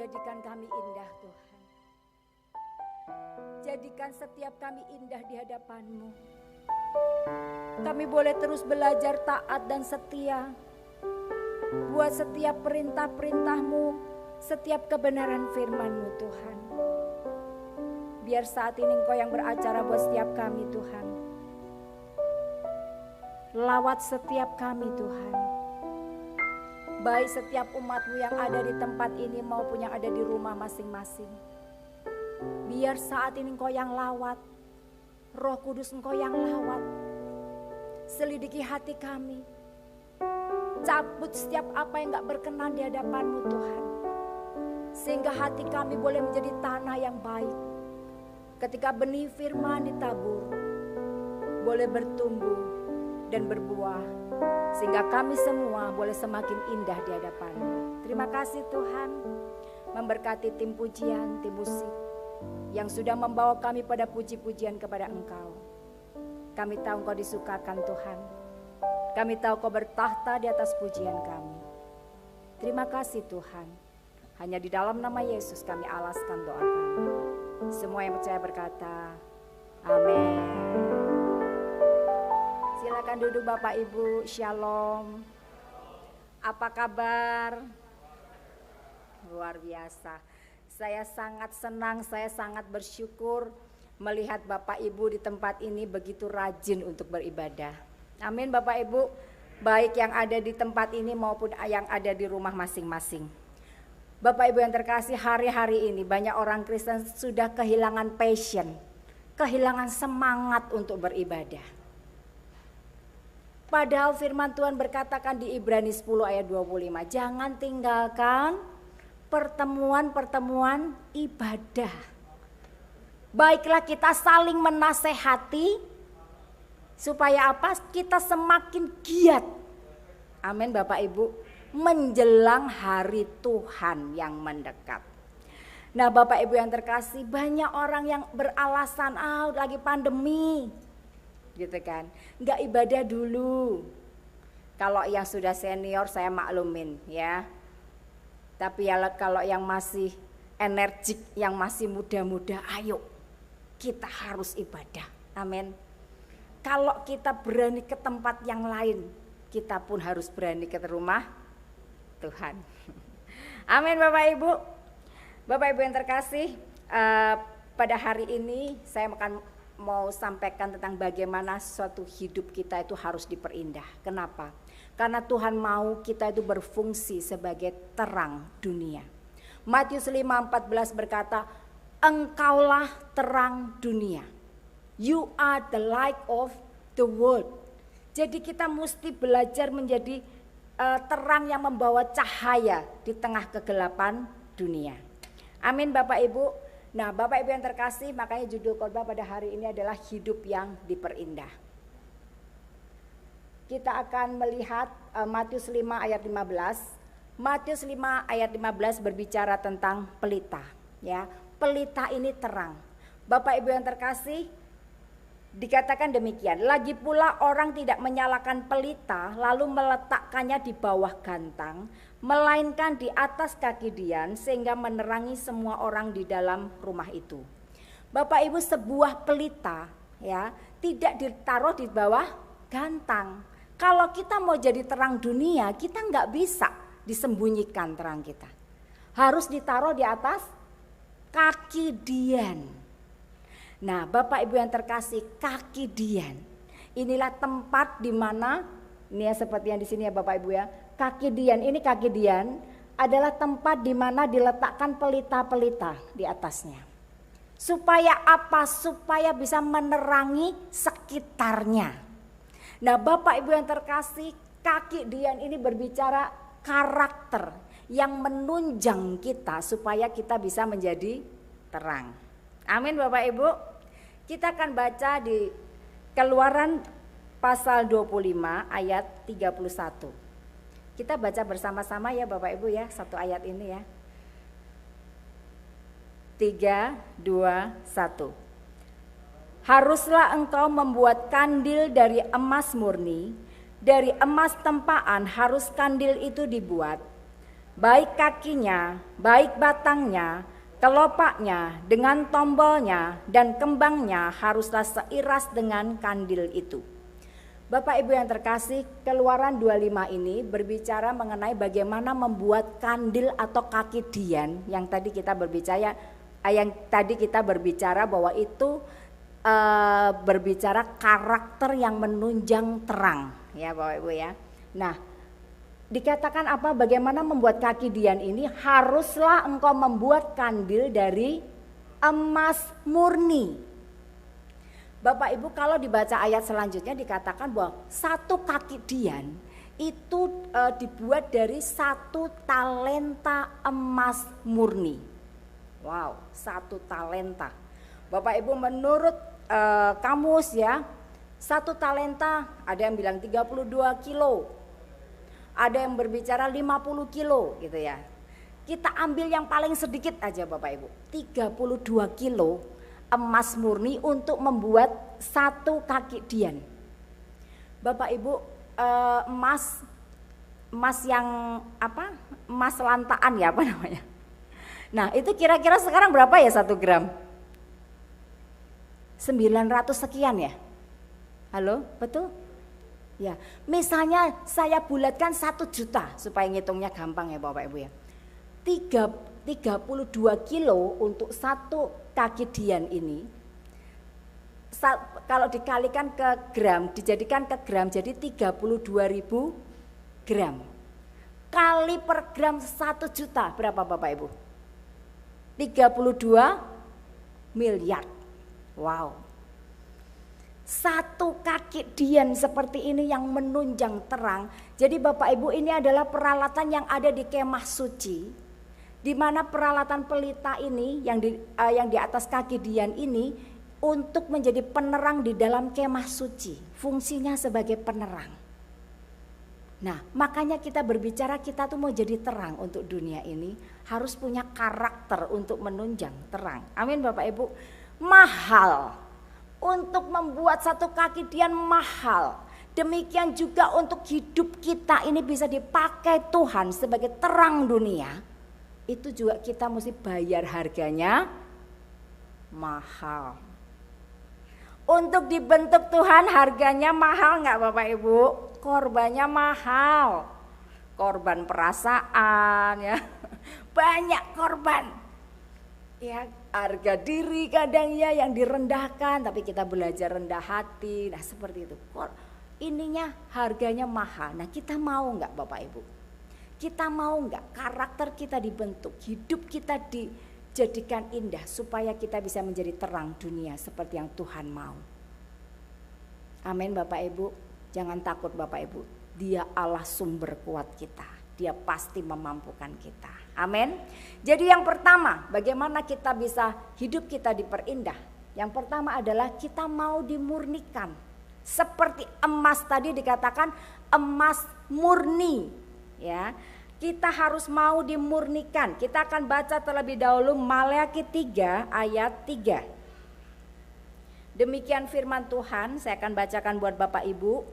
jadikan kami indah Tuhan. Jadikan setiap kami indah di hadapan-Mu. Kami boleh terus belajar taat dan setia buat setiap perintah-perintah-Mu, setiap kebenaran firman-Mu Tuhan. Biar saat ini Engkau yang beracara buat setiap kami Tuhan. Lawat setiap kami Tuhan. Baik setiap umat-Mu yang ada di tempat ini maupun yang ada di rumah masing-masing. Biar saat ini Engkau yang lawat. Roh Kudus Engkau yang lawat. Selidiki hati kami. Cabut setiap apa yang gak berkenan di hadapan-Mu Tuhan. Sehingga hati kami boleh menjadi tanah yang baik. Ketika benih firman ditabur, boleh bertumbuh dan berbuah. Sehingga kami semua boleh semakin indah di hadapan-Mu. Terima kasih Tuhan. Memberkati tim pujian, tim musik yang sudah membawa kami pada puji-pujian kepada Engkau. Kami tahu Engkau disukakan Tuhan. Kami tahu Kau bertahta di atas pujian kami. Terima kasih Tuhan. Hanya di dalam nama Yesus kami alaskan doa kami. Semua yang percaya berkata, amin. Silakan duduk Bapak Ibu, Shalom. Apa kabar? Luar biasa. Saya sangat senang, saya sangat bersyukur melihat Bapak Ibu di tempat ini begitu rajin untuk beribadah. Amin Bapak Ibu, baik yang ada di tempat ini maupun yang ada di rumah masing-masing. Bapak Ibu yang terkasih, hari-hari ini banyak orang Kristen sudah kehilangan passion, kehilangan semangat untuk beribadah. Padahal firman Tuhan berkatakan di Ibrani 10 ayat 25, jangan tinggalkan pertemuan-pertemuan ibadah. Baiklah kita saling menasehati, supaya apa? Kita semakin giat. Amin Bapak Ibu. Menjelang hari Tuhan yang mendekat. Nah Bapak Ibu yang terkasih, banyak orang yang beralasan lagi pandemi gitu kan, nggak ibadah dulu. Kalau yang sudah senior saya maklumin ya. Tapi ya kalau yang masih energik, yang masih muda-muda, ayo kita harus ibadah. Amin. Kalau kita berani ke tempat yang lain, kita pun harus berani ke rumah Tuhan. Amin Bapak Ibu. Bapak Ibu yang terkasih, pada hari ini saya akan mau sampaikan tentang bagaimana suatu hidup kita itu harus diperindah. Kenapa? Karena Tuhan mau kita itu berfungsi sebagai terang dunia. Matius 5:14 berkata, engkaulah terang dunia. You are the light of the world. Jadi kita mesti belajar menjadi terang yang membawa cahaya di tengah kegelapan dunia. Amin Bapak Ibu. Nah Bapak Ibu yang terkasih, makanya judul khotbah pada hari ini adalah hidup yang diperindah. Kita akan melihat Matius 5 ayat 15. Matius 5 ayat 15 berbicara tentang pelita. Ya, pelita ini terang. Bapak Ibu yang terkasih, dikatakan demikian, lagi pula orang tidak menyalakan pelita lalu meletakkannya di bawah gantang, melainkan di atas kaki dian sehingga menerangi semua orang di dalam rumah itu. Bapak Ibu, sebuah pelita ya tidak ditaruh di bawah gantang. Kalau kita mau jadi terang dunia, kita nggak bisa disembunyikan terang kita. Harus ditaruh di atas kaki dian. Nah Bapak Ibu yang terkasih, kaki dian inilah tempat di mana, ini ya seperti yang di sini ya Bapak Ibu ya, kaki dian, ini kaki dian adalah tempat di mana diletakkan pelita-pelita di atasnya. Supaya apa? Supaya bisa menerangi sekitarnya. Nah Bapak Ibu yang terkasih, kaki dian ini berbicara karakter yang menunjang kita supaya kita bisa menjadi terang. Amin Bapak Ibu. Kita akan baca di Keluaran pasal 25 ayat 31. Kita baca bersama-sama ya Bapak Ibu ya, satu ayat ini ya. 3, 2, 1. Haruslah engkau membuat kandil dari emas murni, dari emas tempaan harus kandil itu dibuat. baik kakinya, baik batangnya, kelopaknya, dengan tombolnya dan kembangnya haruslah seiras dengan kandil itu. Bapak Ibu yang terkasih, Keluaran 25 ini berbicara mengenai bagaimana membuat kandil atau kaki dian yang tadi kita berbicara bahwa itu berbicara karakter yang menunjang terang, ya Bapak Ibu ya. Nah, dikatakan apa? Bagaimana membuat kaki dian ini? Haruslah engkau membuat kandil dari emas murni. Bapak Ibu, kalau dibaca ayat selanjutnya dikatakan bahwa satu kaki dian itu dibuat dari 1 talenta emas murni. Wow, 1 talenta. Bapak Ibu, menurut kamus ya, 1 talenta ada yang bilang 32 kilo, ada yang berbicara 50 kilo gitu ya. Kita ambil yang paling sedikit aja Bapak Ibu, 32 kilo emas murni untuk membuat 1 kaki dian. Bapak Ibu, emas yang apa? Emas lantaan ya, apa namanya? Nah, itu kira-kira sekarang berapa ya 1 gram? 900 sekian ya? Halo, betul? Ya, misalnya saya bulatkan 1 juta supaya ngitungnya gampang ya Bapak Ibu ya. 32 kilo untuk 1 kaki dian ini, kalau dikalikan ke gram, dijadikan ke gram jadi 32.000 gram. Kali per gram 1 juta, berapa Bapak Ibu? 32 miliar. Wow. 1 kaki dian seperti ini yang menunjang terang. Jadi Bapak Ibu, ini adalah peralatan yang ada di kemah suci, di mana peralatan pelita ini yang di atas kaki dian ini untuk menjadi penerang di dalam kemah suci, fungsinya sebagai penerang. Nah, makanya kita berbicara kita tuh mau jadi terang untuk dunia ini, harus punya karakter untuk menunjang terang. Amin Bapak Ibu. Mahal. Untuk membuat 1 kaki dian mahal. Demikian juga untuk hidup kita ini bisa dipakai Tuhan sebagai terang dunia. Itu juga kita mesti bayar harganya mahal. Untuk dibentuk Tuhan harganya mahal nggak Bapak Ibu? Korbannya mahal. Korban perasaan ya. Banyak korban. Ya, harga diri kadang ya yang direndahkan, tapi kita belajar rendah hati. Nah, seperti itu. Ininya harganya mahal. Nah, kita mau nggak Bapak Ibu? Kita mau nggak karakter kita dibentuk, hidup kita dijadikan indah supaya kita bisa menjadi terang dunia seperti yang Tuhan mau. Amin Bapak Ibu, jangan takut Bapak Ibu, Dia Allah sumber kuat kita, Dia pasti memampukan kita. Amin. Jadi yang pertama, bagaimana kita bisa hidup kita diperindah? Yang pertama adalah kita mau dimurnikan. Seperti emas tadi dikatakan emas murni. Ya, kita harus mau dimurnikan. Kita akan baca terlebih dahulu Maleakhi 3 ayat 3. Demikian firman Tuhan, saya akan bacakan buat Bapak Ibu.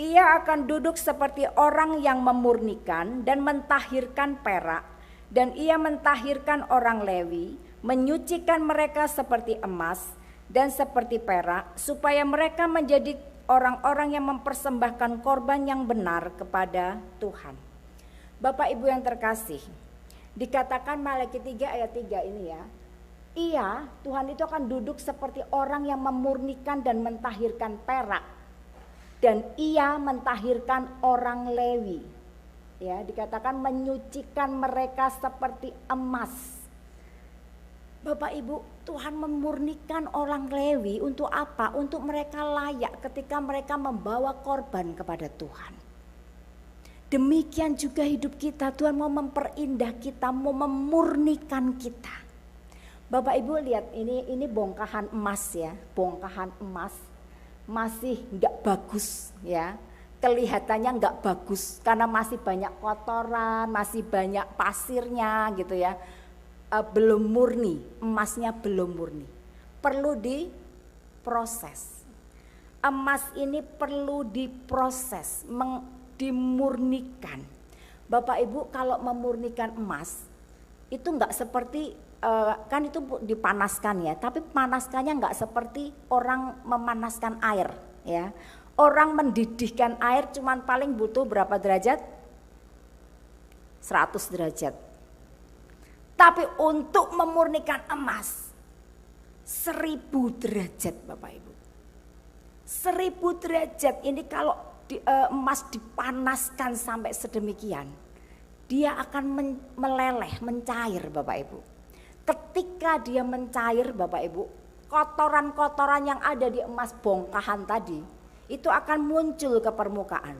Ia akan duduk seperti orang yang memurnikan dan mentahirkan perak, dan ia mentahirkan orang Lewi, menyucikan mereka seperti emas dan seperti perak, supaya mereka menjadi orang-orang yang mempersembahkan korban yang benar kepada Tuhan. Bapak Ibu yang terkasih, dikatakan Maleakhi 3 ayat 3 ini ya. Ia, Tuhan itu akan duduk seperti orang yang memurnikan dan mentahirkan perak. Dan ia mentahirkan orang Lewi. Ya, dikatakan menyucikan mereka seperti emas. Bapak Ibu, Tuhan memurnikan orang Lewi untuk apa? Untuk mereka layak ketika mereka membawa korban kepada Tuhan. Demikian juga hidup kita, Tuhan mau memperindah kita, mau memurnikan kita. Bapak Ibu lihat ini bongkahan emas ya, bongkahan emas masih enggak bagus ya. Kelihatannya enggak bagus karena masih banyak kotoran, masih banyak pasirnya gitu ya. Belum murni, emasnya belum murni. Perlu diproses. Emas ini perlu diproses, dimurnikan. Bapak Ibu kalau memurnikan emas itu enggak seperti kan itu dipanaskan ya, tapi panaskannya enggak seperti orang memanaskan air ya. Orang mendidihkan air cuman paling butuh berapa derajat? 100 derajat. Tapi untuk memurnikan emas 1000 derajat Bapak Ibu. 1000 derajat ini kalau emas dipanaskan sampai sedemikian, dia akan meleleh, mencair Bapak Ibu. Ketika dia mencair Bapak Ibu, kotoran-kotoran yang ada di emas bongkahan tadi itu akan muncul ke permukaan.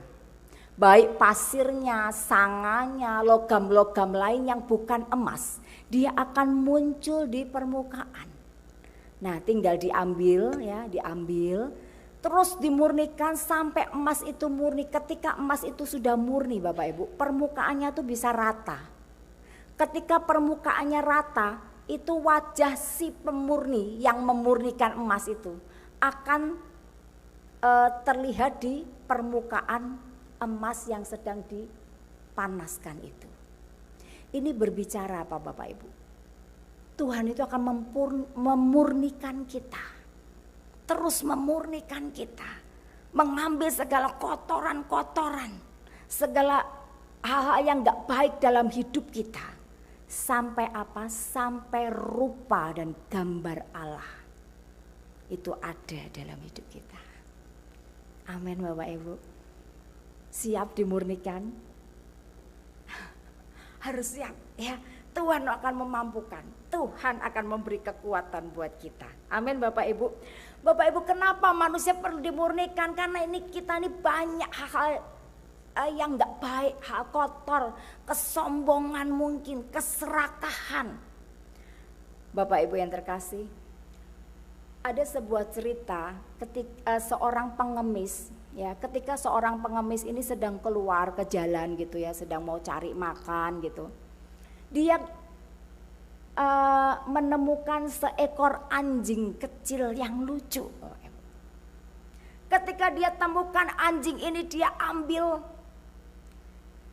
Baik pasirnya, sanganya, logam-logam lain yang bukan emas, dia akan muncul di permukaan. Nah, tinggal diambil ya, diambil, terus dimurnikan sampai emas itu murni. Ketika emas itu sudah murni Bapak Ibu, permukaannya tuh bisa rata. Ketika permukaannya rata, itu wajah si pemurni yang memurnikan emas itu akan terlihat di permukaan emas yang sedang dipanaskan itu. Ini berbicara apa Bapak Ibu? Tuhan itu akan memurnikan kita. Terus memurnikan kita. Mengambil segala kotoran-kotoran. Segala hal-hal yang gak baik dalam hidup kita. Sampai apa? Sampai rupa dan gambar Allah. Itu ada dalam hidup kita. Amin Bapak Ibu. Siap dimurnikan? Harus siap ya. Tuhan akan memampukan. Tuhan akan memberi kekuatan buat kita. Amin Bapak Ibu. Bapak Ibu, kenapa manusia perlu dimurnikan? Karena ini kita ini banyak hal yang gak baik, hal kotor, kesombongan mungkin, keserakahan. Bapak Ibu yang terkasih, ada sebuah cerita ketika seorang pengemis ya, ketika seorang pengemis ini sedang keluar ke jalan gitu ya, sedang mau cari makan gitu. Dia menemukan seekor anjing kecil yang lucu. Ketika dia temukan anjing ini, dia ambil,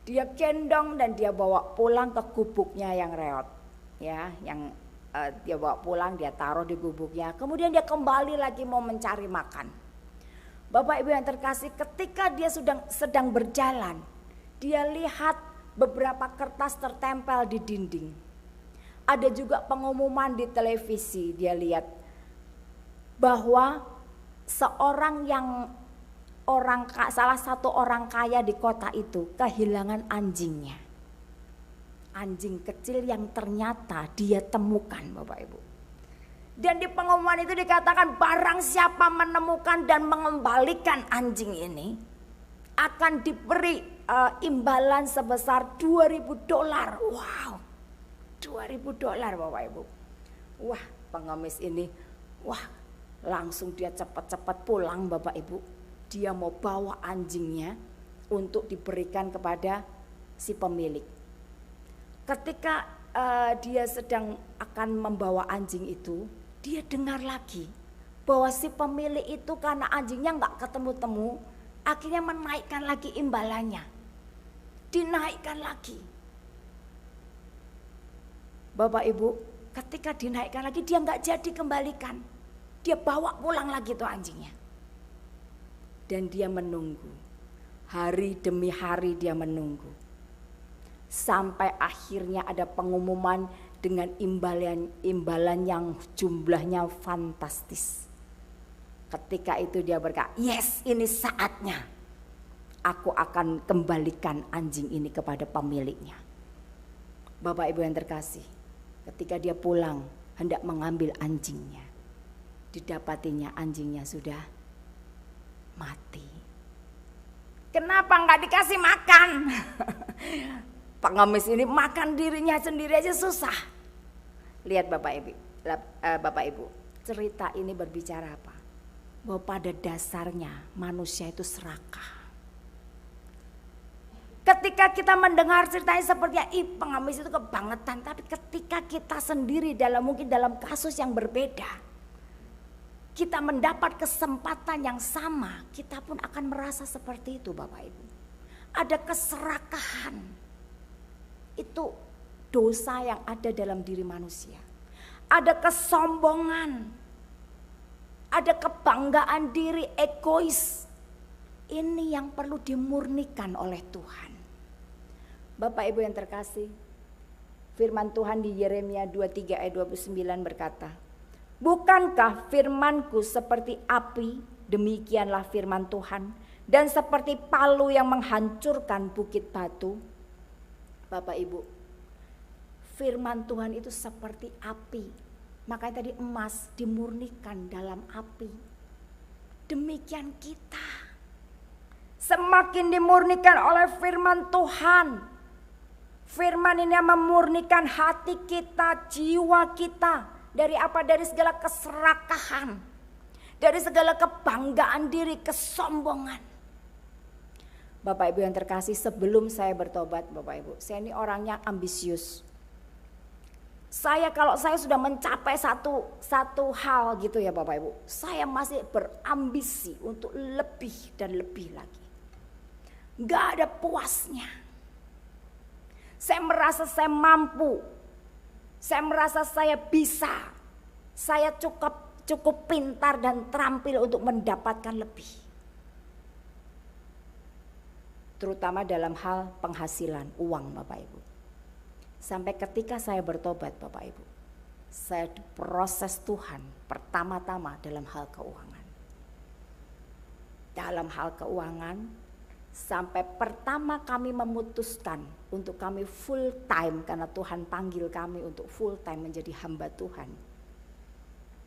dia gendong dan dia bawa pulang ke gubuknya yang reot ya, yang dia bawa pulang, dia taruh di gubuknya. Kemudian dia kembali lagi mau mencari makan. Bapak Ibu yang terkasih, ketika dia sedang berjalan, dia lihat beberapa kertas tertempel di dinding. Ada juga pengumuman di televisi, dia lihat bahwa salah satu orang kaya di kota itu kehilangan anjingnya. Anjing kecil yang ternyata dia temukan Bapak Ibu. Dan di pengumuman itu dikatakan barang siapa menemukan dan mengembalikan anjing ini akan diberi imbalan sebesar $2.000. Wow, $2.000 Bapak Ibu. Wah, pengemis ini, langsung dia cepat-cepat pulang Bapak Ibu. Dia mau bawa anjingnya untuk diberikan kepada si pemilik. Ketika dia sedang akan membawa anjing itu, dia dengar lagi bahwa si pemilik itu karena anjingnya nggak ketemu-temu, akhirnya menaikkan lagi imbalannya, dinaikkan lagi. Bapak Ibu, ketika dinaikkan lagi dia nggak jadi kembalikan, dia bawa pulang lagi tuh anjingnya. Dan dia menunggu, hari demi hari dia menunggu. Sampai akhirnya ada pengumuman dengan imbalan yang jumlahnya fantastis. Ketika itu dia berkata, yes, ini saatnya. Aku akan kembalikan anjing ini kepada pemiliknya. Bapak Ibu yang terkasih, ketika dia pulang hendak mengambil anjingnya, didapatinya anjingnya sudah mati. Kenapa nggak dikasih makan? Pengemis ini makan dirinya sendiri aja susah. Lihat Bapak Ibu, cerita ini berbicara apa? Bahwa pada dasarnya manusia itu serakah. Ketika kita mendengar ceritanya sepertinya pengemis itu kebangetan, tapi ketika kita sendiri mungkin dalam kasus yang berbeda, kita mendapat kesempatan yang sama, kita pun akan merasa seperti itu Bapak Ibu. Ada keserakahan. Itu dosa yang ada dalam diri manusia. Ada kesombongan, ada kebanggaan diri, egois. Ini yang perlu dimurnikan oleh Tuhan. Bapak Ibu yang terkasih, firman Tuhan di Yeremia 23 ayat 29 berkata, bukankah firmanku seperti api, demikianlah firman Tuhan, dan seperti palu yang menghancurkan bukit batu. Bapak Ibu, firman Tuhan itu seperti api. Makanya tadi emas dimurnikan dalam api. Demikian kita. Semakin dimurnikan oleh firman Tuhan. Firman ini yang memurnikan hati kita, jiwa kita. Dari apa? Dari segala keserakahan. Dari segala kebanggaan diri, kesombongan. Bapak Ibu yang terkasih, sebelum saya bertobat Bapak Ibu, saya ini orangnya ambisius. Kalau saya sudah mencapai satu hal gitu ya Bapak Ibu, saya masih berambisi untuk lebih dan lebih lagi. Gak ada puasnya. Saya merasa saya mampu. Saya merasa saya bisa. Saya cukup pintar dan terampil untuk mendapatkan lebih. Terutama dalam hal penghasilan uang Bapak Ibu. Sampai ketika saya bertobat Bapak Ibu, saya diproses Tuhan pertama-tama dalam hal keuangan. Dalam hal keuangan, sampai pertama kami memutuskan untuk kami full time, karena Tuhan panggil kami untuk full time menjadi hamba Tuhan.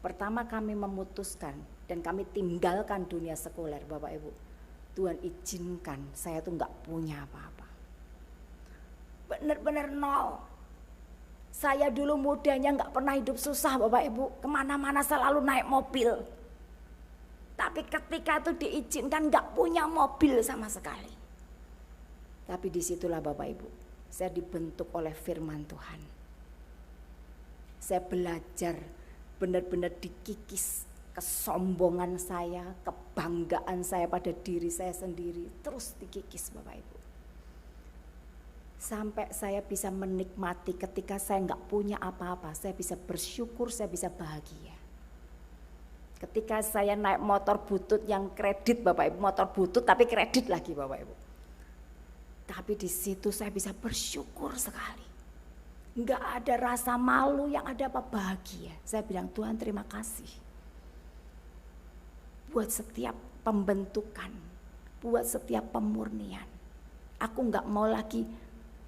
Pertama kami memutuskan dan kami tinggalkan dunia sekuler Bapak Ibu. Tuhan izinkan saya tuh gak punya apa-apa. Benar-benar nol. Saya dulu mudanya gak pernah hidup susah Bapak Ibu. Kemana-mana selalu naik mobil. Tapi ketika itu diizinkan gak punya mobil sama sekali. Tapi disitulah Bapak Ibu, saya dibentuk oleh firman Tuhan. Saya belajar benar-benar dikikis kesombongan saya, kebanggaan saya pada diri saya sendiri. Terus dikikis Bapak Ibu. Sampai saya bisa menikmati ketika saya gak punya apa-apa. Saya bisa bersyukur, saya bisa bahagia. Ketika saya naik motor butut yang kredit Bapak Ibu, motor butut tapi kredit lagi Bapak Ibu. Tapi di situ saya bisa bersyukur sekali. Enggak ada rasa malu, yang ada apa bahagia. Saya bilang Tuhan terima kasih. Buat setiap pembentukan, buat setiap pemurnian. Aku enggak mau lagi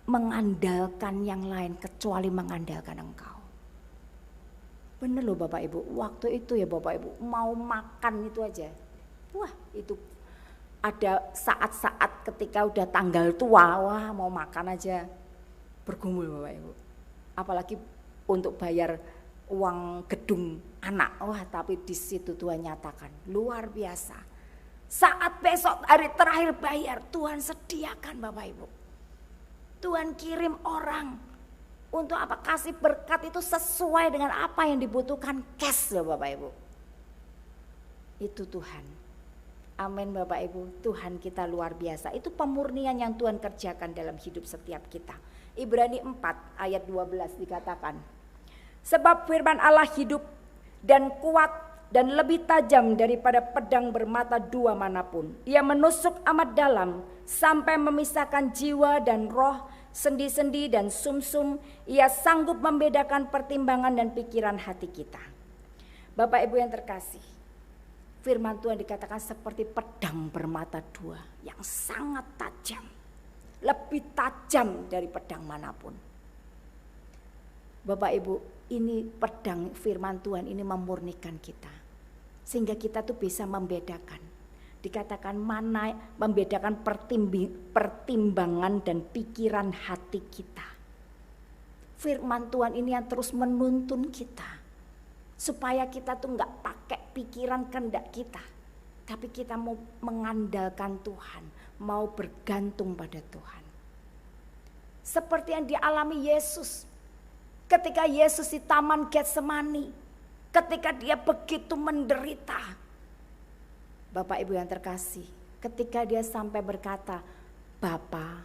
mengandalkan yang lain kecuali mengandalkan Engkau. Bener loh Bapak Ibu, waktu itu ya Bapak Ibu mau makan itu aja. Wah itu ada saat-saat ketika udah tanggal tua, wah mau makan aja bergumul Bapak Ibu. Apalagi untuk bayar uang gedung anak, wah tapi di situ Tuhan nyatakan luar biasa. Saat besok hari terakhir bayar, Tuhan sediakan Bapak Ibu. Tuhan kirim orang. Untuk apa? Kasih berkat itu sesuai dengan apa yang dibutuhkan cash loh Bapak Ibu. Itu Tuhan. Amin Bapak Ibu. Tuhan kita luar biasa. Itu pemurnian yang Tuhan kerjakan dalam hidup setiap kita. Ibrani 4 ayat 12 dikatakan. Sebab firman Allah hidup dan kuat dan lebih tajam daripada pedang bermata dua manapun. Ia menusuk amat dalam sampai memisahkan jiwa dan roh, sendi-sendi dan sumsum. Ia sanggup membedakan pertimbangan dan pikiran hati kita. Bapak Ibu yang terkasih, firman Tuhan dikatakan seperti pedang bermata dua yang sangat tajam. Lebih tajam dari pedang manapun. Bapak Ibu, ini pedang firman Tuhan ini memurnikan kita. Sehingga kita tuh bisa membedakan. Dikatakan mana membedakan pertimbangan dan pikiran hati kita. Firman Tuhan ini yang terus menuntun kita. Supaya kita tuh gak pakai pikiran kehendak kita. Tapi kita mau mengandalkan Tuhan. Mau bergantung pada Tuhan. Seperti yang dialami Yesus. Ketika Yesus di Taman Getsemani. Ketika dia begitu menderita. Bapak Ibu yang terkasih. Ketika dia sampai berkata, Bapa,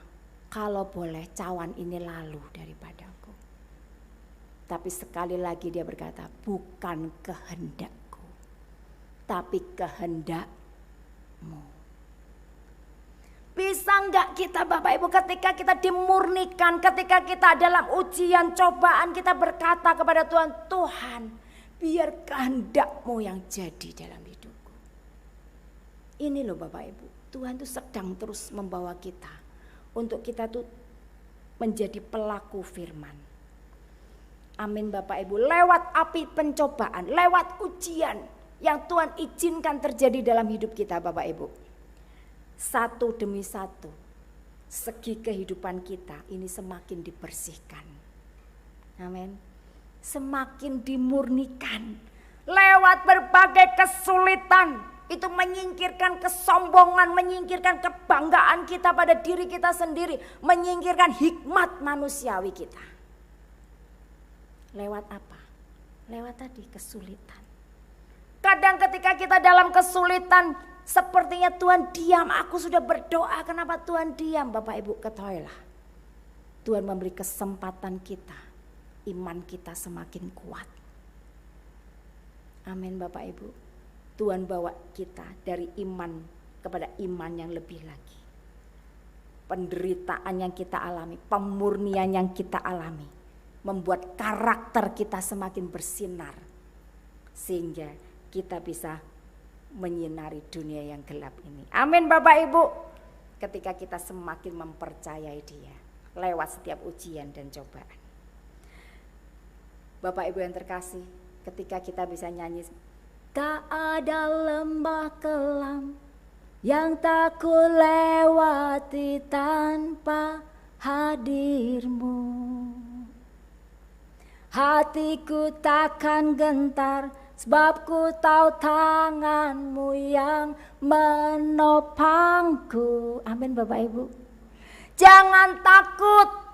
kalau boleh cawan ini lalu daripadaku. Tapi sekali lagi dia berkata, bukan kehendakku, tapi kehendakmu. Bisa enggak kita Bapak Ibu ketika kita dimurnikan, ketika kita dalam ujian, cobaan, kita berkata kepada Tuhan, Tuhan biar kehendak-Mu yang jadi dalam hidupku. Ini loh Bapak Ibu, Tuhan tuh sedang terus membawa kita untuk kita tuh menjadi pelaku firman. Amin Bapak Ibu, lewat api pencobaan, lewat ujian yang Tuhan izinkan terjadi dalam hidup kita Bapak Ibu. Satu demi satu, segi kehidupan kita ini semakin dibersihkan. Amin. Semakin dimurnikan. Lewat berbagai kesulitan, itu menyingkirkan kesombongan, menyingkirkan kebanggaan kita pada diri kita sendiri, menyingkirkan hikmat manusiawi kita. Lewat apa? Lewat tadi kesulitan. Kadang ketika kita dalam kesulitan, sepertinya Tuhan diam, aku sudah berdoa, kenapa Tuhan diam? Bapak Ibu ketahuilah, Tuhan memberi kesempatan kita, iman kita semakin kuat. Amin Bapak Ibu. Tuhan bawa kita dari iman kepada iman yang lebih lagi. Penderitaan yang kita alami, pemurnian yang kita alami, membuat karakter kita semakin bersinar. Sehingga kita bisa menyinari dunia yang gelap ini. Amin Bapak Ibu. Ketika kita semakin mempercayai Dia lewat setiap ujian dan cobaan. Bapak Ibu yang terkasih, ketika kita bisa nyanyi, tak ada lembah kelam yang tak ku lewati tanpa hadir-Mu. Hatiku takkan gentar, sebab ku tahu tangan-Mu yang menopangku. Amin Bapak Ibu. Jangan takut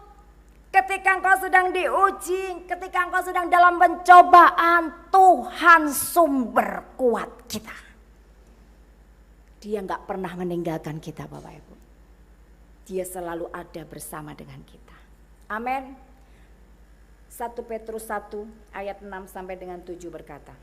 ketika engkau sedang diuji, ketika engkau sedang dalam pencobaan. Tuhan sumber kuat kita. Dia gak pernah meninggalkan kita Bapak Ibu. Dia selalu ada bersama dengan kita. Amin. 1 Petrus 1 ayat 6 sampai dengan 7 berkata,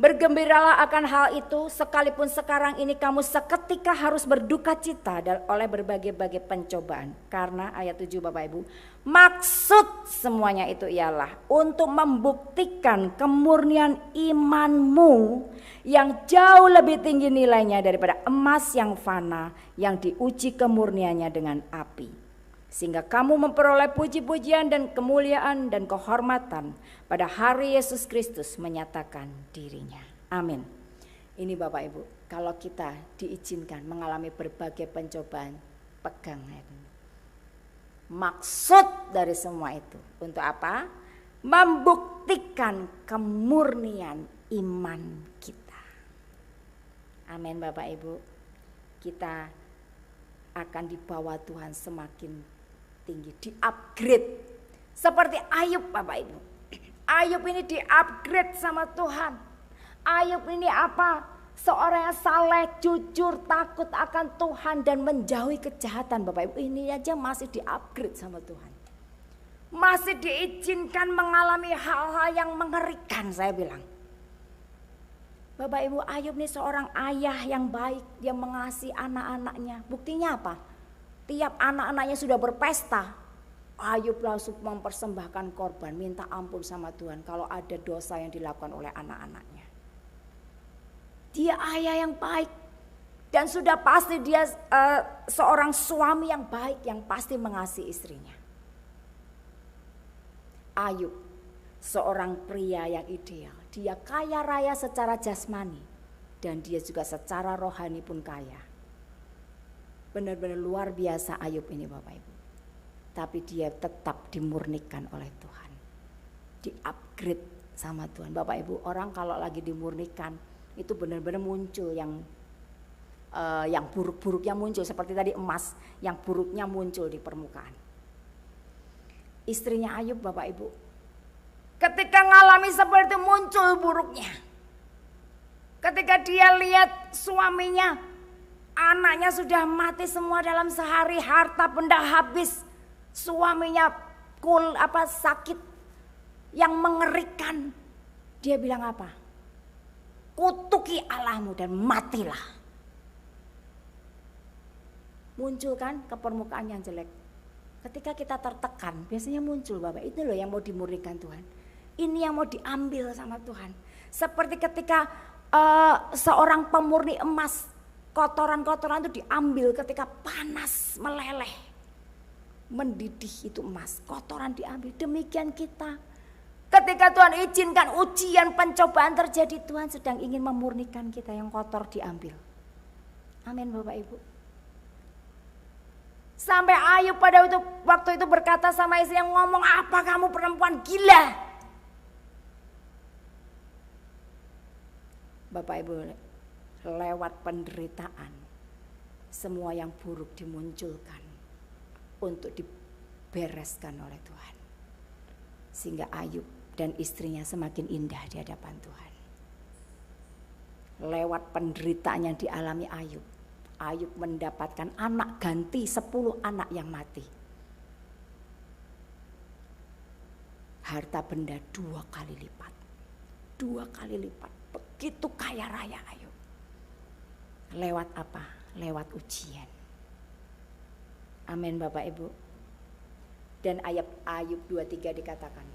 bergembiralah akan hal itu, sekalipun sekarang ini kamu seketika harus berduka cita oleh berbagai-bagai pencobaan. Karena ayat 7 Bapak Ibu, maksud semuanya itu ialah untuk membuktikan kemurnian imanmu yang jauh lebih tinggi nilainya daripada emas yang fana, yang diuji kemurniannya dengan api. Sehingga kamu memperoleh puji-pujian dan kemuliaan dan kehormatan pada hari Yesus Kristus menyatakan dirinya. Amin. Ini Bapak Ibu, kalau kita diizinkan mengalami berbagai pencobaan, pegang ini. Maksud dari semua itu untuk apa? Membuktikan kemurnian iman kita. Amin Bapak Ibu. Kita akan dibawa Tuhan semakin tinggi, di-upgrade. Seperti Ayub Bapak Ibu. Ayub ini di-upgrade sama Tuhan. Ayub ini apa? Seorang yang saleh, jujur, takut akan Tuhan dan menjauhi kejahatan Bapak Ibu. Ini aja masih di-upgrade sama Tuhan. Masih diizinkan mengalami hal-hal yang mengerikan saya bilang. Bapak Ibu, Ayub ini seorang ayah yang baik. Dia mengasihi anak-anaknya. Buktinya apa? Tiap anak-anaknya sudah berpesta, Ayub langsung mempersembahkan korban, minta ampun sama Tuhan kalau ada dosa yang dilakukan oleh anak-anaknya. Dia ayah yang baik dan sudah pasti dia seorang suami yang baik yang pasti mengasihi istrinya. Ayub seorang pria yang ideal, dia kaya raya secara jasmani dan dia juga secara rohani pun kaya. Benar-benar luar biasa Ayub ini Bapak Ibu. Tapi dia tetap dimurnikan oleh Tuhan. Di-upgrade sama Tuhan. Bapak Ibu, orang kalau lagi dimurnikan itu benar-benar muncul yang buruk-buruknya muncul. Seperti tadi emas, yang buruknya muncul di permukaan. Istrinya Ayub Bapak Ibu, ketika ngalami seperti itu muncul buruknya. Ketika dia lihat suaminya Anaknya sudah mati semua dalam sehari, harta benda habis, suaminya sakit yang mengerikan. Dia bilang apa? Kutuki Allahmu dan matilah. Muncul kan ke permukaan yang jelek. Ketika kita tertekan, biasanya muncul Bapak. Itu loh yang mau dimurnikan Tuhan. Ini yang mau diambil sama Tuhan. Seperti ketika seorang pemurni emas, kotoran-kotoran itu diambil ketika panas meleleh. Mendidih itu emas, kotoran diambil. Demikian kita. Ketika Tuhan izinkan ujian pencobaan terjadi, Tuhan sedang ingin memurnikan kita, yang kotor diambil. Amin Bapak Ibu. Sampai Ayub pada waktu itu berkata sama istrinya, ngomong apa kamu perempuan gila. Bapak Ibu, lewat penderitaan semua yang buruk dimunculkan untuk dibereskan oleh Tuhan. Sehingga Ayub dan istrinya semakin indah di hadapan Tuhan. Lewat penderitaan yang dialami Ayub, Ayub mendapatkan anak ganti 10 anak yang mati. Harta benda 2 kali lipat. 2 kali lipat. Begitu kaya raya Ayub. Lewat apa? Lewat ujian. Amin Bapak Ibu. Dan ayat Ayub 23 dikatakan,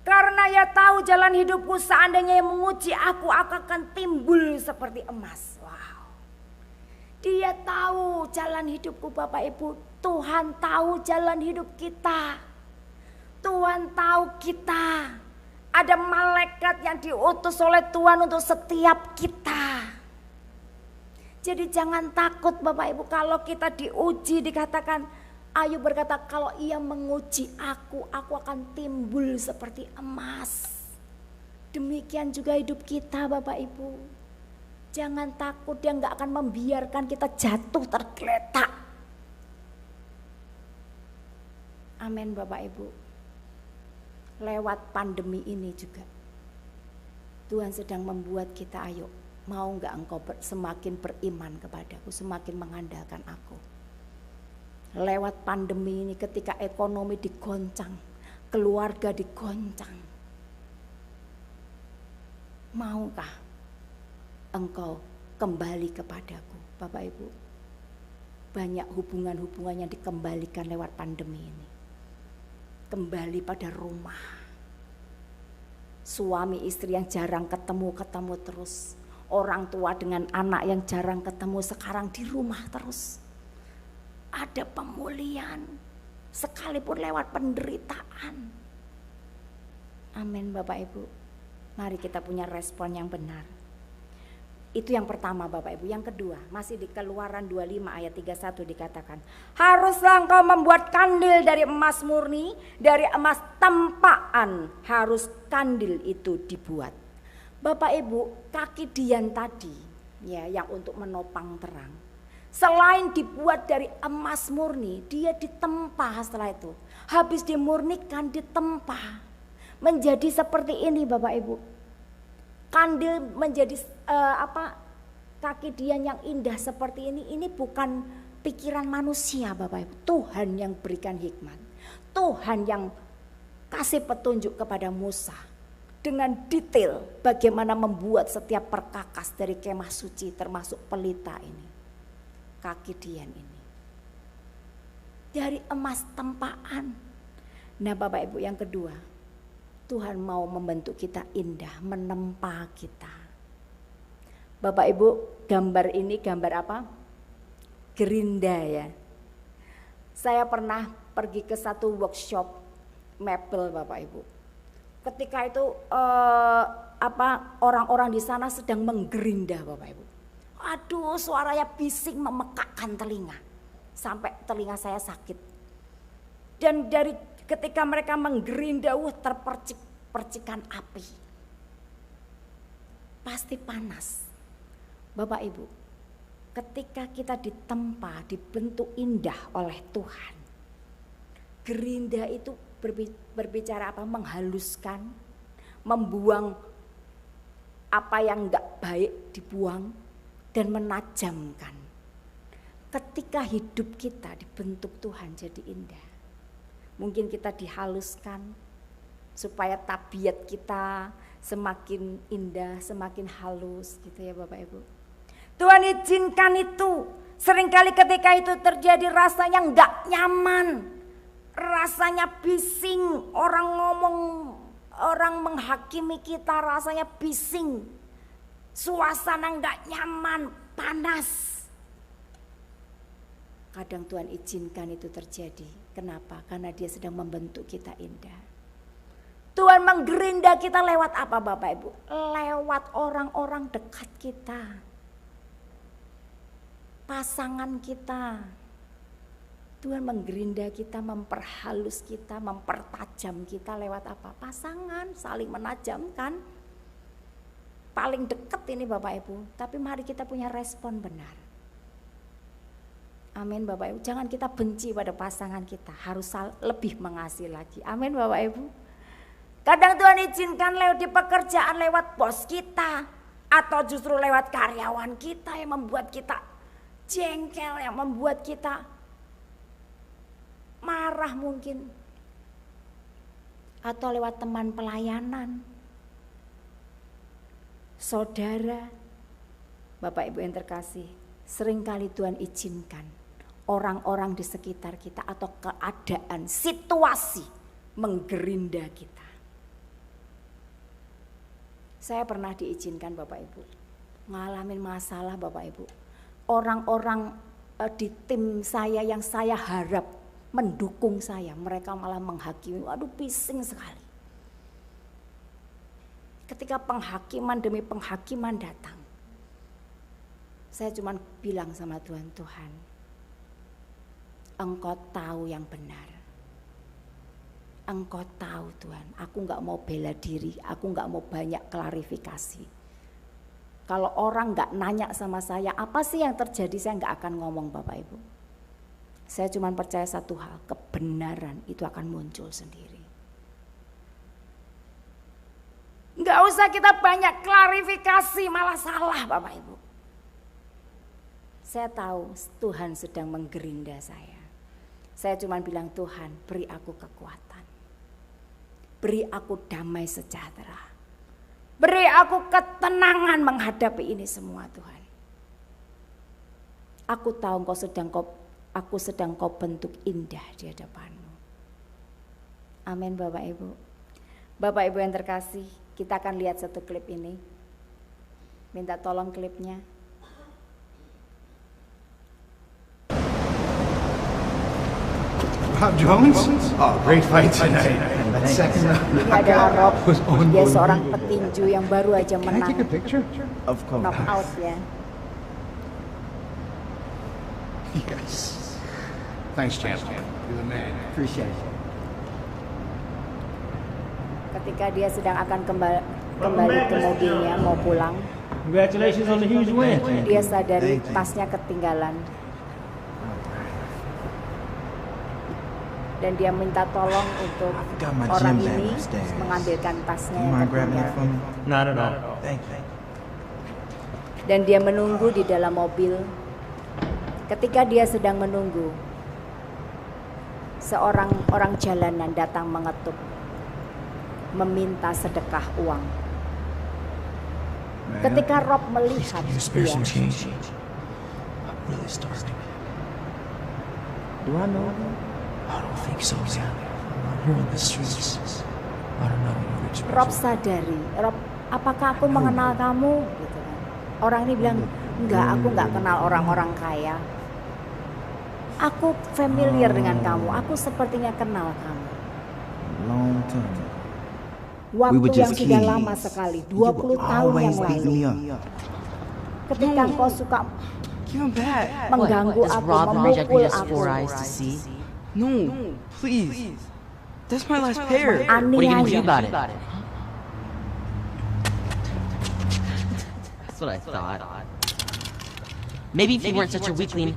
karena ia tahu jalan hidupku, seandainya ia menguji aku akan timbul seperti emas. Wow. Dia tahu jalan hidupku Bapak Ibu. Tuhan tahu jalan hidup kita. Tuhan tahu kita. Ada malaikat yang diutus oleh Tuhan untuk setiap kita. Jadi jangan takut Bapak Ibu kalau kita diuji. Dikatakan Ayub berkata, kalau ia menguji aku akan timbul seperti emas. Demikian juga hidup kita Bapak Ibu. Jangan takut, dia gak akan membiarkan kita jatuh tergeletak. Amin Bapak Ibu. Lewat pandemi ini juga Tuhan sedang membuat kita, ayo, mau gak engkau semakin beriman kepadaku, semakin mengandalkan aku. Lewat pandemi ini ketika ekonomi digoncang, keluarga digoncang, maukah engkau kembali kepadaku Bapak Ibu? Banyak hubungan-hubungan yang dikembalikan lewat pandemi ini. Kembali pada rumah. Suami istri yang jarang ketemu terus. Orang tua dengan anak yang jarang ketemu sekarang di rumah terus. Ada pemulihan sekalipun lewat penderitaan. Amin Bapak Ibu. Mari kita punya respon yang benar. Itu yang pertama Bapak Ibu. Yang kedua, masih di Keluaran 25 ayat 31 dikatakan, haruslah engkau membuat kandil dari emas murni, dari emas tempaan harus kandil itu dibuat. Bapak Ibu, kaki dian tadi ya yang untuk menopang terang, selain dibuat dari emas murni, dia ditempa setelah itu. Habis dimurnikan, ditempa menjadi seperti ini Bapak Ibu. Kandil menjadi kaki dian yang indah seperti ini bukan pikiran manusia Bapak Ibu. Tuhan yang berikan hikmat. Tuhan yang kasih petunjuk kepada Musa dengan detail bagaimana membuat setiap perkakas dari kemah suci termasuk pelita ini. Kaki dian ini. Dari emas tempaan. Nah Bapak Ibu, yang kedua, Tuhan mau membentuk kita indah, menempa kita. Bapak Ibu, gambar ini gambar apa? Gerinda ya. Saya pernah pergi ke satu workshop mebel Bapak Ibu. Ketika itu orang-orang di sana sedang menggerinda Bapak Ibu. Aduh, suaranya bising memekakkan telinga. Sampai telinga saya sakit. Dan dari ketika mereka menggerinda, terpercikan api. Pasti panas. Bapak Ibu, ketika kita ditempa, dibentuk indah oleh Tuhan. Gerinda itu berbicara apa? Menghaluskan, membuang apa yang enggak baik dibuang dan menajamkan. ketika hidup kita dibentuk Tuhan jadi indah. Mungkin kita dihaluskan supaya tabiat kita semakin indah, semakin halus gitu ya Bapak Ibu. Tuhan izinkan itu. Seringkali ketika itu terjadi rasanya enggak nyaman. Rasanya bising, orang ngomong, orang menghakimi kita rasanya bising. Suasana enggak nyaman, panas. Kadang Tuhan izinkan itu terjadi. Kenapa? Karena Dia sedang membentuk kita indah. Tuhan menggerinda kita lewat apa Bapak Ibu? Lewat orang-orang dekat kita. Pasangan kita. Tuhan menggerinda kita, memperhalus kita, mempertajam kita lewat apa? Pasangan, saling menajamkan. Paling dekat ini Bapak Ibu. Tapi mari kita punya respon benar. Amin Bapak Ibu. Jangan kita benci pada pasangan kita. Harus lebih mengasihi lagi. Amin Bapak Ibu. Kadang Tuhan izinkan lewat di pekerjaan, lewat bos kita. Atau justru lewat karyawan kita yang membuat kita jengkel, yang membuat kita marah mungkin. Atau lewat teman pelayanan. Saudara, Bapak Ibu yang terkasih, seringkali Tuhan izinkan orang-orang di sekitar kita atau keadaan, situasi menggerinda kita. Saya pernah diizinkan Bapak Ibu, ngalamin masalah Bapak Ibu. Orang-orang di tim saya yang saya harap mendukung saya, mereka malah menghakimi. Waduh, bising sekali. Ketika penghakiman demi penghakiman datang, saya cuma bilang sama Tuhan, Tuhan, Engkau tahu yang benar. Engkau tahu Tuhan, aku gak mau bela diri, aku gak mau banyak klarifikasi. Kalau orang gak nanya sama saya, apa sih yang terjadi, saya gak akan ngomong Bapak Ibu. Saya cuma percaya satu hal, kebenaran itu akan muncul sendiri. Gak usah kita banyak klarifikasi, malah salah Bapak Ibu. Saya tahu Tuhan sedang menggerinda saya. Saya cuma bilang, Tuhan beri aku kekuatan. Beri aku damai sejahtera. Beri aku ketenangan menghadapi ini semua Tuhan. Aku tahu aku sedang kau bentuk indah di hadapan-Mu. Amin Bapak Ibu. Bapak Ibu yang terkasih, kita akan lihat satu klip ini. Minta tolong klipnya. Rob Jones? Oh, great fight tonight. That second round. Ini adalah Rob, dia seorang petinju yang baru aja Can I menang take a picture? Of course. knockout ya. Yes. Thanks, champ. You're the man. Appreciate it. Ketika dia sedang akan kembali ke mobilnya mau pulang, Congratulations on the huge win. dia sadari tasnya ketinggalan. Dan dia minta tolong untuk orang ini mengambilkan tasnya yang ketinggalan. Not at all. Thank you. Dan dia menunggu di dalam mobil. Ketika dia sedang menunggu, seorang orang jalanan datang mengetuk, meminta sedekah uang. Ketika Rob melihat dia, Really starving. Do I know them? I don't think so, man. I'm here on the streets. I don't know you rich Rob person. sadari, Rob, apakah aku mengenal kamu? Gitu kan. Orang ini bilang, enggak, aku enggak kenal orang-orang kaya. Aku familiar dengan kamu, aku sepertinya kenal kamu. Long time. Waktu were yang just sudah kids. lama sekali, You 20 would tahun yang always beat lalu. me up. Ketika kau suka Give him back. mengganggu Is aku, Rob projecting memukul just aku. 4 eyes to see? No, please. That's my last pair. What are you gonna do Aniaya. about it? That's what I thought. Maybe if you weren't such a weakling,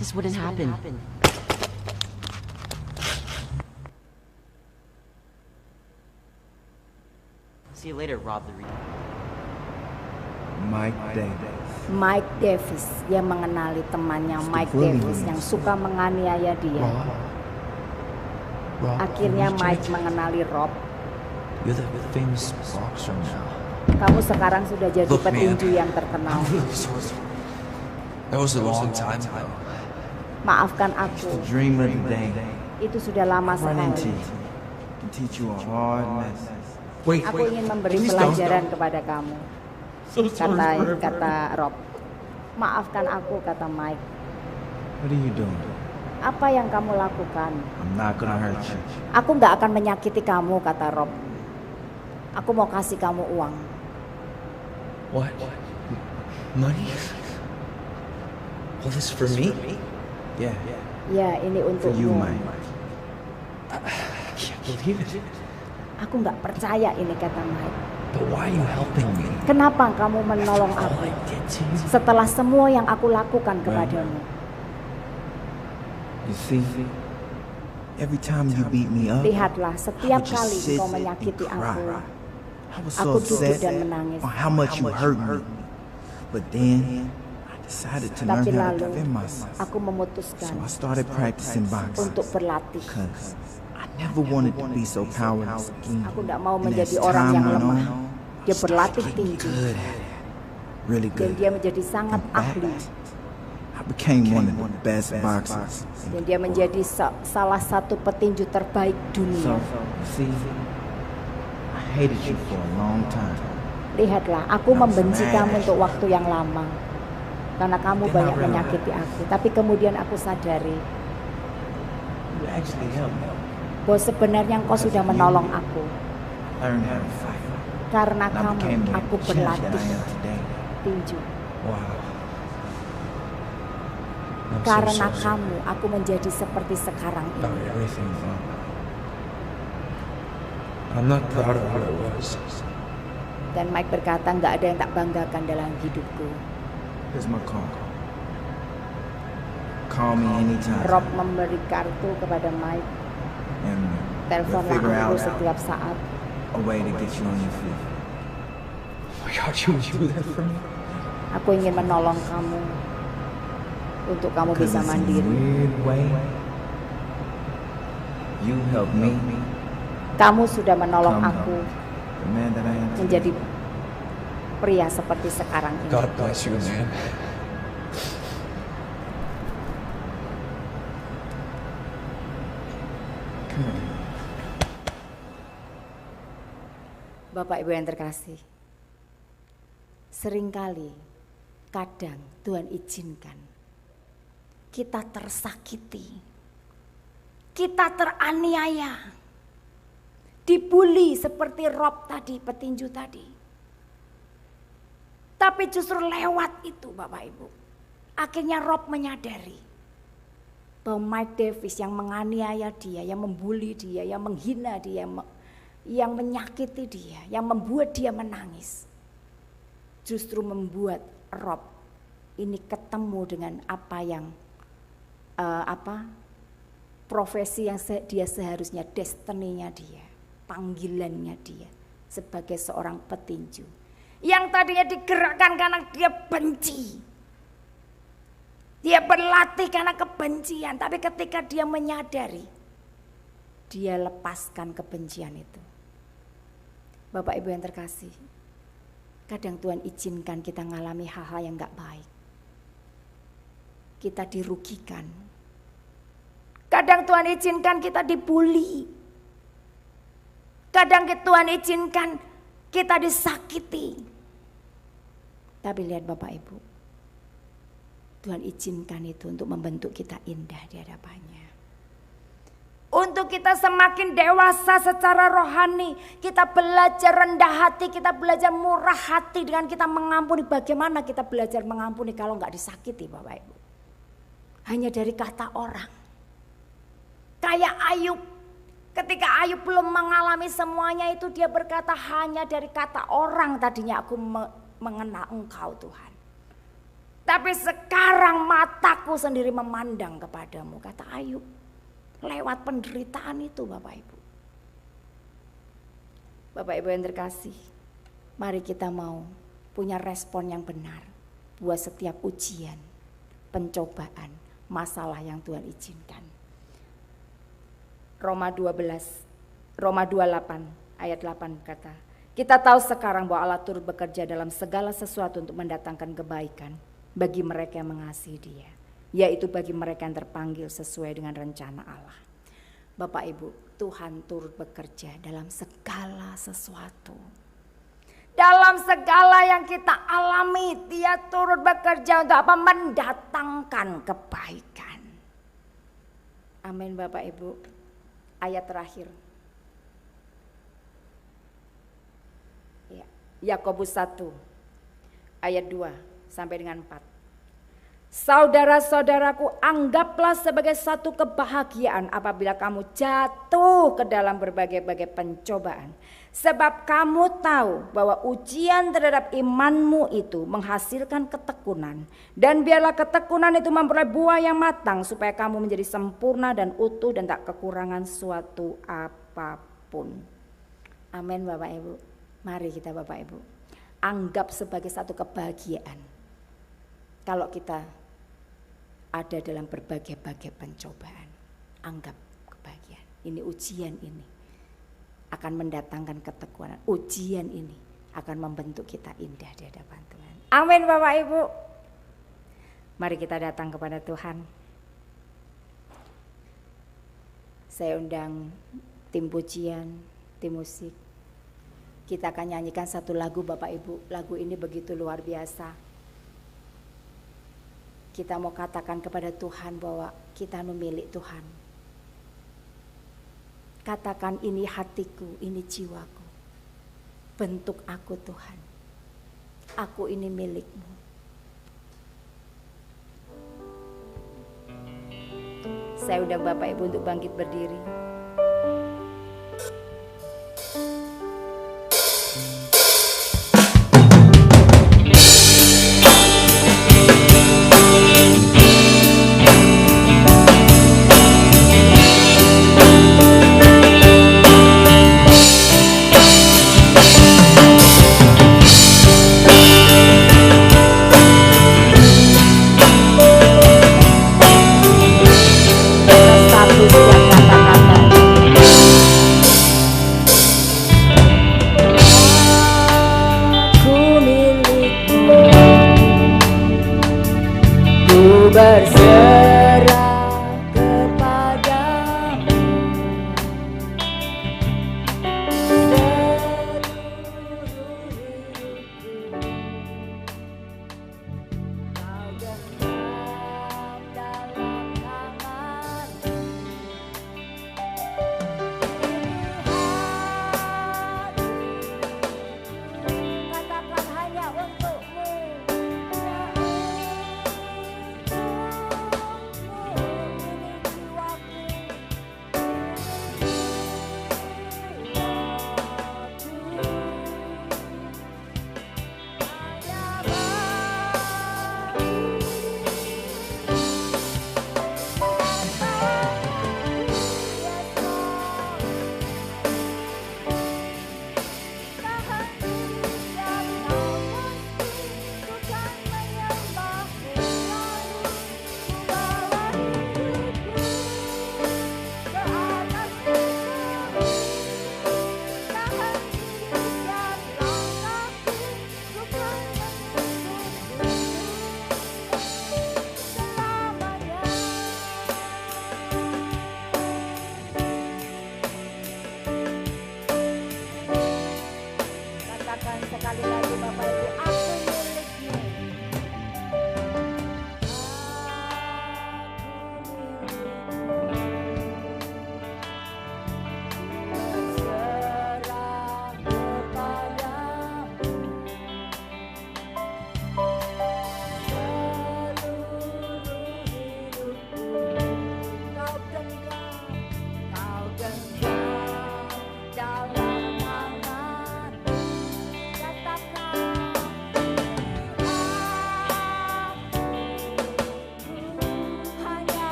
this wouldn't happen. See you later, Rob the Reader. Mike Davis. Mike Davis, dia mengenali temannya Mike Davis yang suka menganiaya dia. Rob, Akhirnya who's Mike Jake? mengenali Rob. You're the famous boxer now. Kamu sekarang sudah jadi Look, man. petinju yang terkenal. I'm really sorry. That was a long time ago. Maafkan aku, The dream of the day. itu sudah lama Run into sekali. you. Can teach you a hard lesson. Wait, Aku ingin memberi Please don't. pelajaran kepada kamu. Kata Rob. Maafkan aku, kata Mike. What are you doing? Apa yang kamu lakukan? I'm not gonna hurt you. Aku nggak akan menyakiti kamu, kata Rob. Aku mau kasih kamu uang. What? Money? All this for me? Yeah. Ya, ini For you, untukmu. Mike. I can't believe it. Aku nggak percaya ini, kata Mike. But why are you helping me? Kenapa kamu menolong All aku I did to you. setelah semua yang aku lakukan kepadamu? You see, every time you beat me up, Lihatlah, I setiap would just kali sit engkau and menyakiti cry. aku, I was aku so duduk upset dan menangis. on how much you hurt me. But then I decided to learn Tapi how to lalu defend myself. aku memutuskan So I started practicing boxing untuk berlatih. because I never wanted to be so powerless again. Aku tidak mau And menjadi as orang time yang went lemah. on, Dia I started berlatih getting tinggi good at it. Really dan good. dia menjadi sangat In fact, ahli. I became one of the best boxers. Dan dia menjadi salah satu petinju terbaik So, dunia. you see, I hated you for a long time. Lihatlah, aku membenci kamu untuk waktu yang lama. Karena kamu banyak menyakiti aku. Tapi kemudian aku sadari You actually helped me. bahwa sebenarnya engkau sudah menolong aku. Learn how to fight. Karena And I became kamu, the aku champion I berlatih am today. tinju. Wow. I'm so Karena sorry kamu, aku menjadi seperti sekarang about ini. everything, Mom. I'm not proud of what I was. Dan Mike berkata, nggak ada yang tak banggakan dalam hidupku. Here's my call. Call me anytime. Rob memberi kartu kepada Mike. And we'll Teleponlah figure aku out setiap saat. a way to get you on your feet. Oh my God, you would do that for me? Aku ingin menolong kamu untuk kamu Because bisa it's in a mandiri. weird way. You helped me, Kamu sudah menolong Come, aku the man that I am today. menjadi pria seperti sekarang ini. God bless you, man. Come on. Bapak Ibu yang terkasih, seringkali, kadang Tuhan izinkan kita tersakiti, kita teraniaya, dibully seperti Rob tadi, petinju tadi. Tapi justru lewat itu Bapak Ibu, akhirnya Rob menyadari bahwa Mike Davis yang menganiaya dia, yang membuli dia, yang menghina dia, yang menyakiti dia, yang membuat dia menangis, justru membuat Rob ini ketemu dengan apa yang profesi yang dia seharusnya, destininya dia, panggilannya dia sebagai seorang petinju yang tadinya digerakkan karena dia benci, dia berlatih karena kebencian, tapi ketika dia menyadari, dia lepaskan kebencian itu. Bapak Ibu yang terkasih, kadang Tuhan izinkan kita mengalami hal-hal yang gak baik. Kita dirugikan. Kadang Tuhan izinkan kita dibully. Kadang Tuhan izinkan kita disakiti. Tapi lihat Bapak Ibu, Tuhan izinkan itu untuk membentuk kita indah di hadapannya. Untuk kita semakin dewasa secara rohani, kita belajar rendah hati, kita belajar murah hati dengan kita mengampuni. Bagaimana kita belajar mengampuni kalau nggak disakiti Bapak Ibu? Hanya dari kata orang. Kayak Ayub, ketika Ayub belum mengalami semuanya itu, dia berkata hanya dari kata orang tadinya aku mengenal Engkau Tuhan. Tapi sekarang mataku sendiri memandang kepadamu, kata Ayub. Lewat penderitaan itu Bapak Ibu. Bapak Ibu yang terkasih, mari kita mau punya respon yang benar buat setiap ujian, pencobaan, masalah yang Tuhan izinkan. Roma 28 ayat 8 kata, kita tahu sekarang bahwa Allah turut bekerja dalam segala sesuatu untuk mendatangkan kebaikan bagi mereka yang mengasihi Dia, yaitu bagi mereka yang terpanggil sesuai dengan rencana Allah. Bapak Ibu, Tuhan turut bekerja dalam segala sesuatu. Dalam segala yang kita alami, Dia turut bekerja untuk apa? Mendatangkan kebaikan. Amin Bapak Ibu. Ayat terakhir. Yakobus 1 ayat 2 sampai dengan 4. Saudara-saudaraku, anggaplah sebagai satu kebahagiaan apabila kamu jatuh ke dalam berbagai-bagai pencobaan. Sebab kamu tahu bahwa ujian terhadap imanmu itu menghasilkan ketekunan. Dan biarlah ketekunan itu memperoleh buah yang matang supaya kamu menjadi sempurna dan utuh dan tak kekurangan suatu apapun. Amin Bapak Ibu. Mari kita Bapak Ibu anggap sebagai satu kebahagiaan kalau kita ada dalam berbagai-bagai pencobaan. Anggap kebahagiaan. Ini ujian ini akan mendatangkan ketekunan. Ujian ini akan membentuk kita indah di hadapan Tuhan. Amin Bapak Ibu. Mari kita datang kepada Tuhan. Saya undang tim pujian, tim musik. Kita akan nyanyikan satu lagu Bapak Ibu. Lagu ini begitu luar biasa. Kita mau katakan kepada Tuhan bahwa kita milik Tuhan. Katakan, ini hatiku, ini jiwaku. Bentuk aku Tuhan. Aku ini milik-Mu. Saya undang Bapak Ibu untuk bangkit berdiri.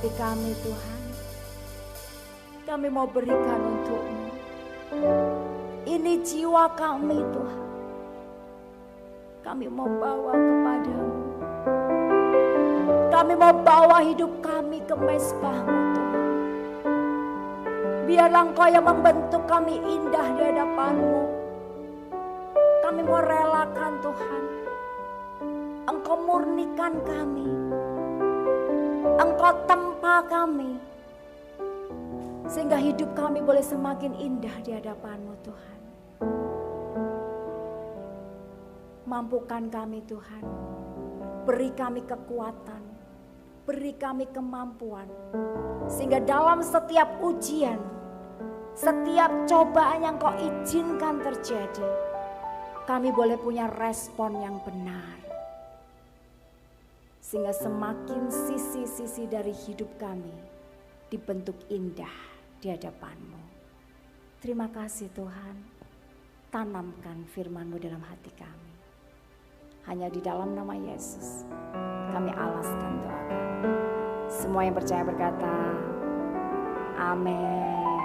hati kami Tuhan. Kami mau berikan untuk-Mu. Ini jiwa kami Tuhan. Kami mau bawa kepada-Mu. Kami mau bawa hidup kami ke mezbah-Mu Tuhan. Biarlah Engkau yang membentuk kami indah di hadapan-Mu. Kami mau relakan Tuhan. Engkau murnikan kami. Engkau tempa kami. Sehingga hidup kami boleh semakin indah di hadapan-Mu Tuhan. Mampukan kami Tuhan. Beri kami kekuatan. Beri kami kemampuan. Sehingga dalam setiap ujian, setiap cobaan yang Kau izinkan terjadi, kami boleh punya respon yang benar. Sehingga semakin sisi-sisi dari hidup kami dibentuk indah di hadapan-Mu. Terima kasih Tuhan. Tanamkan firman-Mu dalam hati kami. Hanya di dalam nama Yesus kami alaskan doa kami. Semua yang percaya berkata, amin.